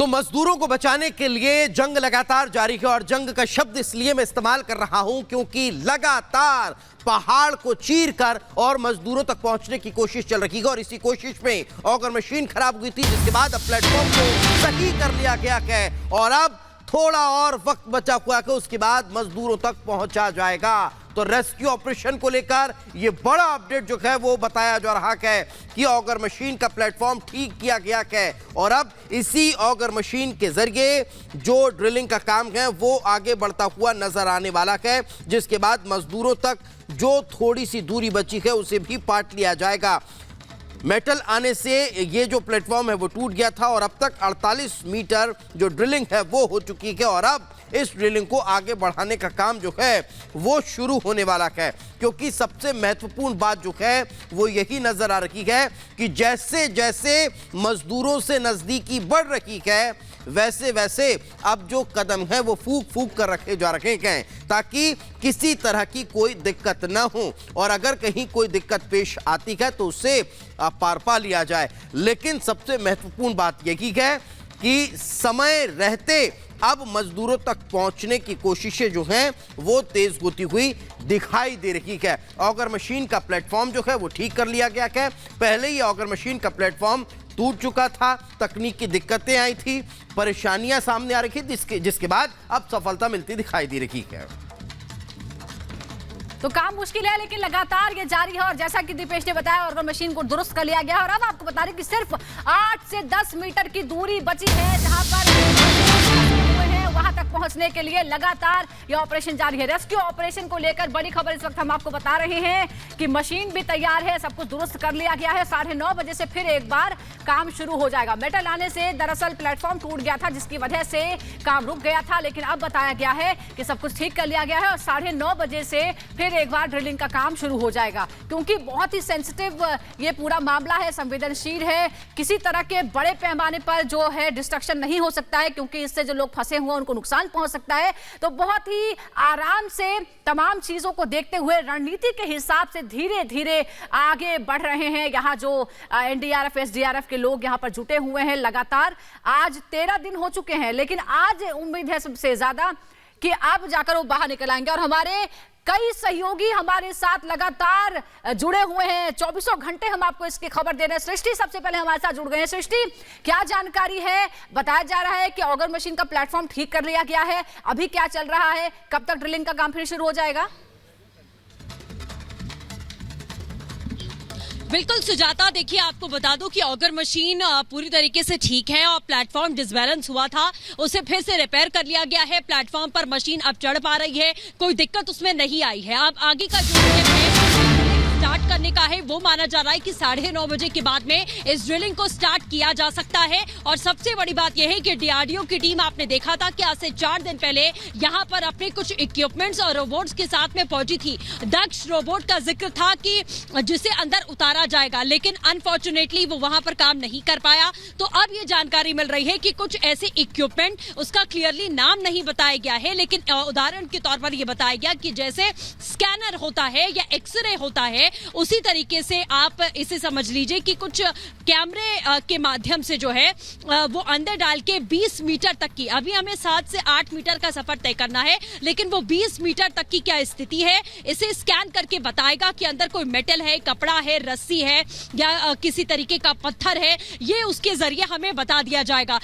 तो मजदूरों को बचाने के लिए जंग लगातार जारी है और जंग का शब्द इसलिए मैं इस्तेमाल कर रहा हूं क्योंकि लगातार पहाड़ को चीरकर और मजदूरों तक पहुंचने की कोशिश चल रही है और इसी कोशिश में ऑगर मशीन खराब हुई थी, जिसके बाद अब प्लेटफॉर्म को सही कर लिया गया है और अब थोड़ा और वक्त बचा हुआ है, उसके बाद मजदूरों तक पहुंचा जाएगा। तो रेस्क्यू ऑपरेशन को लेकर यह बड़ा अपडेट जो है वो बताया जा रहा है कि ऑगर मशीन का प्लेटफॉर्म ठीक किया गया है और अब इसी ऑगर मशीन के जरिए जो ड्रिलिंग का काम है वो आगे बढ़ता हुआ नजर आने वाला है, जिसके बाद मजदूरों तक जो थोड़ी सी दूरी बची है उसे भी पाट लिया जाएगा। मेटल आने से ये जो प्लेटफॉर्म है वो टूट गया था और अब तक 48 मीटर जो ड्रिलिंग है वो हो चुकी है और अब इस ड्रिलिंग को आगे बढ़ाने का काम जो है वो शुरू होने वाला है, क्योंकि सबसे महत्वपूर्ण बात जो है वो यही नजर आ रही है कि जैसे जैसे मजदूरों से नजदीकी बढ़ रही है वैसे वैसे अब जो कदम है वो फूक फूक कर रखे जा रहे हैं ताकि किसी तरह की कोई दिक्कत ना हो और अगर कहीं कोई दिक्कत पेश आती है तो उससे पार पा लिया जाए। लेकिन सबसे महत्वपूर्ण बात यही है कि समय रहते अब मजदूरों तक पहुंचने की कोशिशें जो हैं वो तेज होती हुई दिखाई दे रही है। ऑगर मशीन का प्लेटफॉर्म जो है वो ठीक कर लिया गया है। पहले ही ऑगर मशीन का प्लेटफॉर्म टूट चुका था, तकनीकी दिक्कतें आई थी, परेशानियां सामने आ रही थी, जिसके बाद अब सफलता मिलती दिखाई दे रही है। तो काम मुश्किल है लेकिन लगातार ये जारी है और जैसा कि दीपेश ने बताया ऑर्गन मशीन को दुरुस्त कर लिया गया और अब आपको बता दें कि सिर्फ 8 से 10 मीटर की दूरी बची है जहां पर वहां तक पहुंचने के लिए लगातार यह ऑपरेशन जारी है। रेस्क्यू ऑपरेशन को लेकर बड़ी खबर इस वक्त हम आपको बता रहे हैं कि मशीन भी तैयार है, सब कुछ दुरुस्त कर लिया गया है। 9:30 बजे से फिर एक बार काम शुरू हो जाएगा। मेटल आने से दरअसल प्लेटफॉर्म टूट गया था जिसकी वजह से काम रुक गया था, लेकिन अब बताया गया है कि सब कुछ ठीक कर लिया गया है और 9:30 बजे से फिर एक बार ड्रिलिंग का काम शुरू हो जाएगा, क्योंकि बहुत ही सेंसिटिव ये पूरा मामला है, संवेदनशील है। किसी तरह के बड़े पैमाने पर जो है डिस्ट्रक्शन नहीं हो सकता है, क्योंकि इससे जो लोग फंसे हुए उनको नुकसान पहुंच सकता है। तो बहुत ही आराम से तमाम चीजों को देखते हुए रणनीति के हिसाब से धीरे धीरे आगे बढ़ रहे हैं। यहाँ जो एनडीआरएफ एसडीआरएफ के लोग यहाँ पर जुटे हुए हैं लगातार, आज 13 दिन हो चुके हैं, लेकिन आज उम्मीद है सबसे ज्यादा कि अब जाकर वो बाहर निकल आएंगे और हमारे कई सहयोगी हमारे साथ लगातार जुड़े हुए हैं। 24 घंटे हम आपको इसकी खबर दे रहे हैं। सृष्टि सबसे पहले हमारे साथ जुड़ गए हैं। सृष्टि, क्या जानकारी है? बताया जा रहा है कि ऑगर मशीन का प्लेटफॉर्म ठीक कर लिया गया है, अभी क्या चल रहा है, कब तक ड्रिलिंग का काम फिर शुरू हो जाएगा? बिल्कुल सुजाता, देखिए आपको बता दूं कि ऑगर मशीन पूरी तरीके से ठीक है और प्लेटफॉर्म डिसबैलेंस हुआ था, उसे फिर से रिपेयर कर लिया गया है। प्लेटफॉर्म पर मशीन अब चढ़ पा रही है, कोई दिक्कत उसमें नहीं आई है। अब आगे का जो स्टार्ट करने का है वो माना जा रहा है कि 9:30 बजे के बाद में इस ड्रिलिंग को स्टार्ट किया जा सकता है। और सबसे बड़ी बात यह है कि डीआरडीओ की टीम आपने देखा था कि आज से 4 दिन पहले यहाँ पर अपने कुछ इक्विपमेंट्स और रोबोट्स के साथ में पहुंची थी। दक्ष रोबोट का जिक्र था कि जिसे अंदर उतारा जाएगा, लेकिन अनफॉर्चुनेटली वो वहां पर काम नहीं कर पाया। तो अब ये जानकारी मिल रही है कि कुछ ऐसे इक्विपमेंट, उसका क्लियरली नाम नहीं बताया गया है, लेकिन उदाहरण के तौर पर यह बताया गया कि जैसे स्कैनर होता है या एक्सरे होता है, उसी तरीके से आप इसे समझ लीजिए कि कुछ कैमरे के माध्यम से जो है वो अंदर डाल के 20 मीटर तक की, अभी हमें 7 से 8 मीटर का सफर तय करना है, लेकिन वो 20 मीटर तक की क्या स्थिति है इसे स्कैन करके बताएगा कि अंदर कोई मेटल है, कपड़ा है, रस्सी है या किसी तरीके का पत्थर है, ये उसके जरिए हमें बता दिया जाएगा।